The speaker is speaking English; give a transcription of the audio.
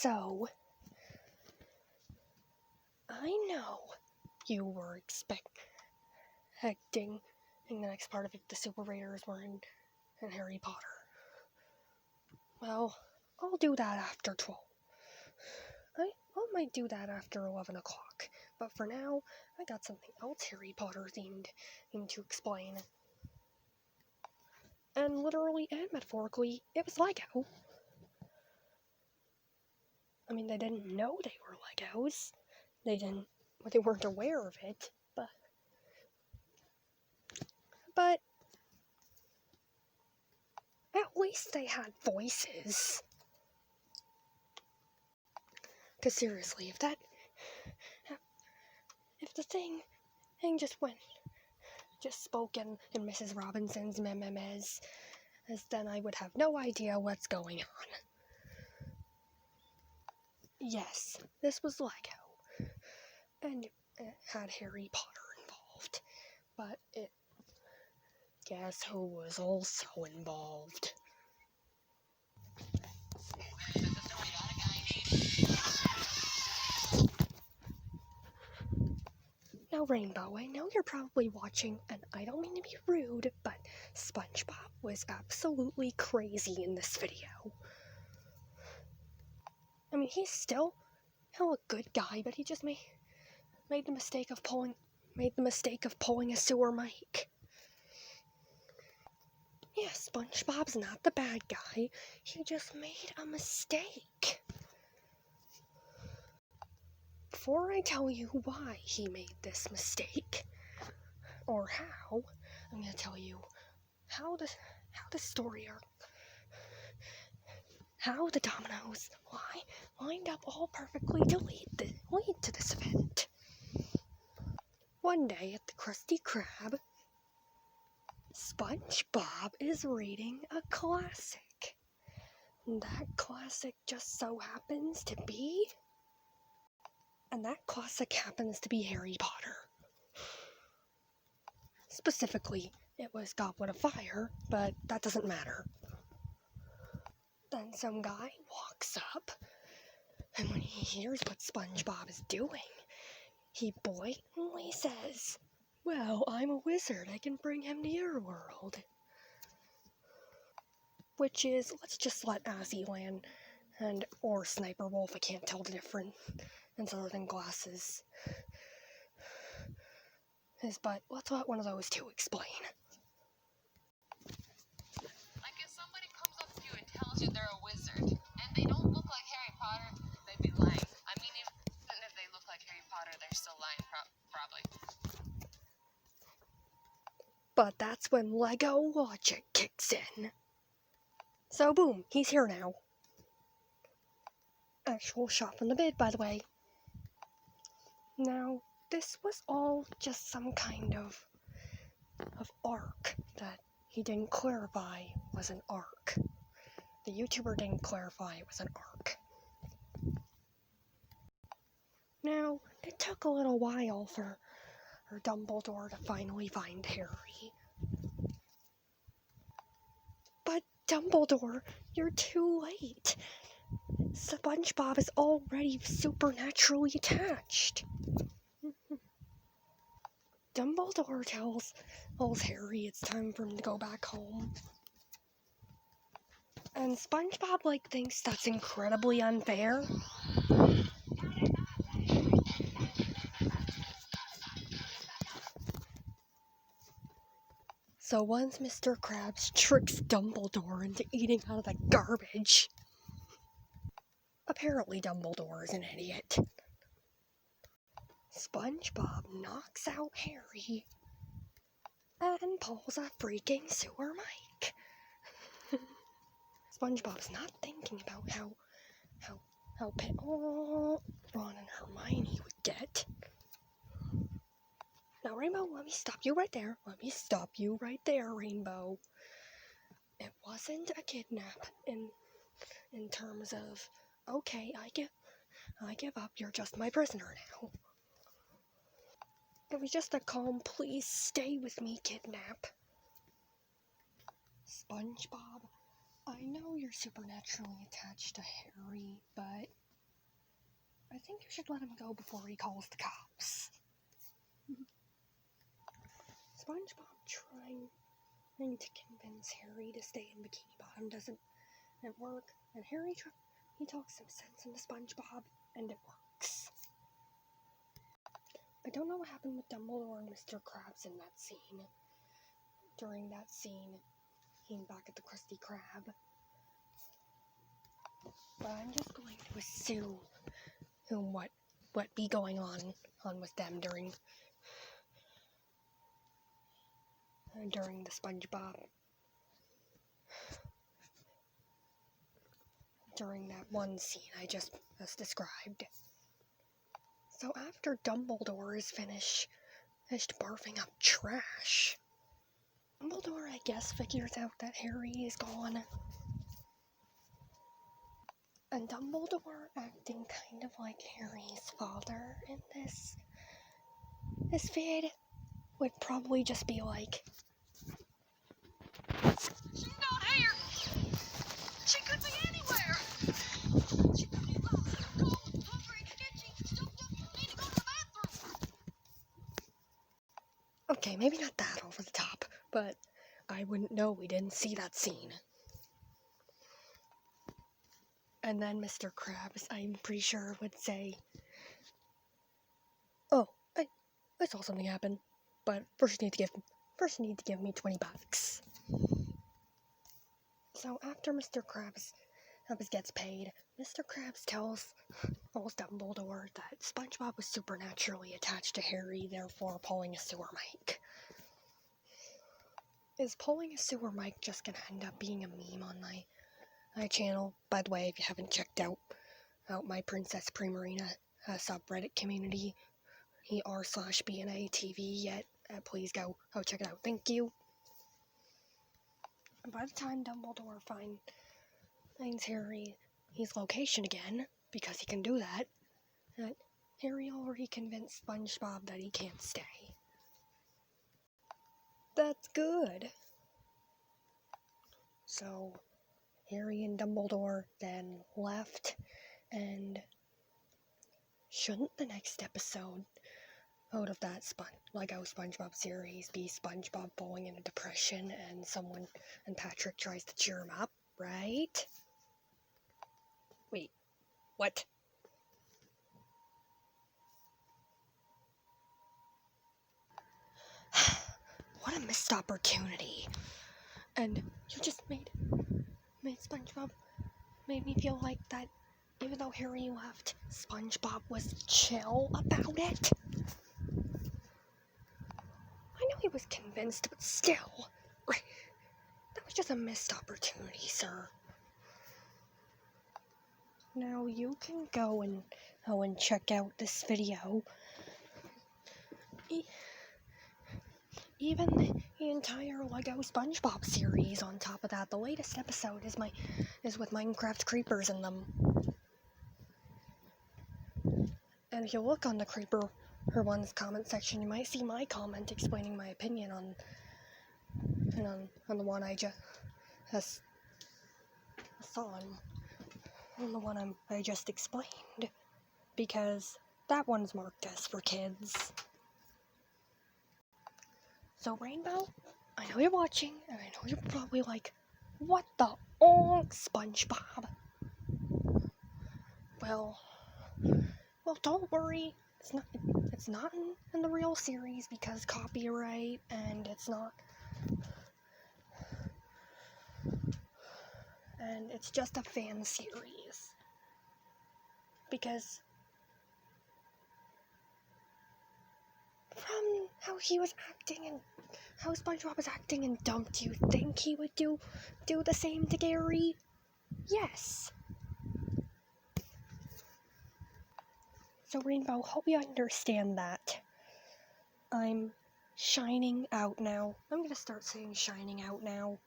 So, I know you were expecting in the next part of it the Super Raiders were in Harry Potter. Well, I'll do that after 12. I might do that after 11 o'clock, but for now, I got something else Harry Potter themed to explain. And literally and metaphorically, it was Lego. I mean, they didn't know they were Legos. They weren't aware of it, but at least they had voices. Because seriously, if the thing just spoke in Mrs. Robinson's memes, then I would have no idea what's going on. Yes, this was Lego, and it had Harry Potter involved, but guess who was also involved? Now, Rainbow, I know you're probably watching, and I don't mean to be rude, but SpongeBob was absolutely crazy in this video. I mean, he's still a good guy, but he just made the mistake of pulling a sewer mic. Yeah, SpongeBob's not the bad guy. He just made a mistake. Before I tell you why he made this mistake, or how, I'm going to tell you how the story arc, how the dominoes lined up all perfectly to lead to this event. One day at the Krusty Krab, SpongeBob is reading a classic. That classic just so happens to be... And that classic happens to be Harry Potter. Specifically, it was Goblet of Fire, but that doesn't matter. Then some guy walks up, and when he hears what SpongeBob is doing, he blatantly says, "Well, I'm a wizard, I can bring him to your world." Which is, let's just let Azzyland or Sniper Wolf, I can't tell the difference other than glasses. But let's let one of those two explain. Like if somebody comes up to you and tells you they're a wizard, and they don't look like Harry Potter, they'd be lying. I mean, even if they look like Harry Potter, they're still lying, probably. But that's when Lego logic kicks in. So boom, he's here now. Actual shot from the bid, by the way. Now, this was all just some kind of arc that he didn't clarify was an arc. The YouTuber didn't clarify it was an arc. Now, it took a little while for Dumbledore to finally find Harry. But Dumbledore, you're too late. SpongeBob is already supernaturally attached. Dumbledore tells Harry it's time for him to go back home. And SpongeBob, thinks that's incredibly unfair. So once Mr. Krabs tricks Dumbledore into eating out of the garbage, apparently Dumbledore is an idiot. SpongeBob knocks out Harry and pulls a freaking sewer mic. SpongeBob's not thinking about how Ron and Hermione would get. Now, Rainbow, let me stop you right there. Rainbow. It wasn't a kidnap in terms of, okay, I give up, you're just my prisoner now. It was just a calm, please stay with me kidnap. SpongeBob, I know you're supernaturally attached to Harry, but I think you should let him go before he calls the cops. SpongeBob trying to convince Harry to stay in Bikini Bottom doesn't work, and Harry he talks some sense into SpongeBob, and it works. I don't know what happened with Dumbledore and Mr. Krabs in that scene. During that scene, he's back at the Krusty Krab. But I'm just going to assume what be going on with them during the SpongeBob, during that one scene I just described. So after Dumbledore is finished barfing up trash, Dumbledore, I guess, figures out that Harry is gone. And Dumbledore acting kind of like Harry's father in this vid would probably just be like, She's not here! She could be anywhere! She could be cold, hungry, itchy, stuffed up, need to go to the bathroom! okay, maybe not that over the top, but I wouldn't know we didn't see that scene. And then Mr. Krabs, I'm pretty sure, would say, oh, I saw something happen, but first you need to give me $20. So after Mr. Krabs gets paid, Mr. Krabs tells Dumbledore that SpongeBob was supernaturally attached to Harry, therefore pulling a sewer mic. Is pulling a sewer mic just gonna end up being a meme on my channel? By the way, if you haven't checked out my Princess Primarina subreddit community, r/BNA TV yet, please go check it out. Thank you. And by the time Dumbledore finds Harry his location again, because he can do that, Harry already convinced SpongeBob that he can't stay. That's good. So Harry and Dumbledore then left, and shouldn't the next episode out of that Lego SpongeBob series be SpongeBob falling into depression and Patrick tries to cheer him up, right? Wait, what? What a missed opportunity. And you just made SpongeBob, made me feel like that even though Harry left, SpongeBob was chill about it. I know he was convinced, but still, that was just a missed opportunity, sir. Now you can go and check out this video. Even the entire Lego SpongeBob series. On top of that, the latest episode is with Minecraft creepers in them. And if you look on the Creeper One's comment section, you might see my comment explaining my opinion on the one I just saw on the one I just explained, because that one's marked as for kids. So Rainbow, I know you're watching, and I know you're probably like, what the SpongeBob? Well, don't worry. It's not in the real series because copyright, and it's not. And it's just a fan series. Because from how he was acting and how SpongeBob was acting and dumped, you think he would do the same to Gary? Yes. So Rainbow, hope you understand that. I'm shining out now. I'm gonna start saying shining out now.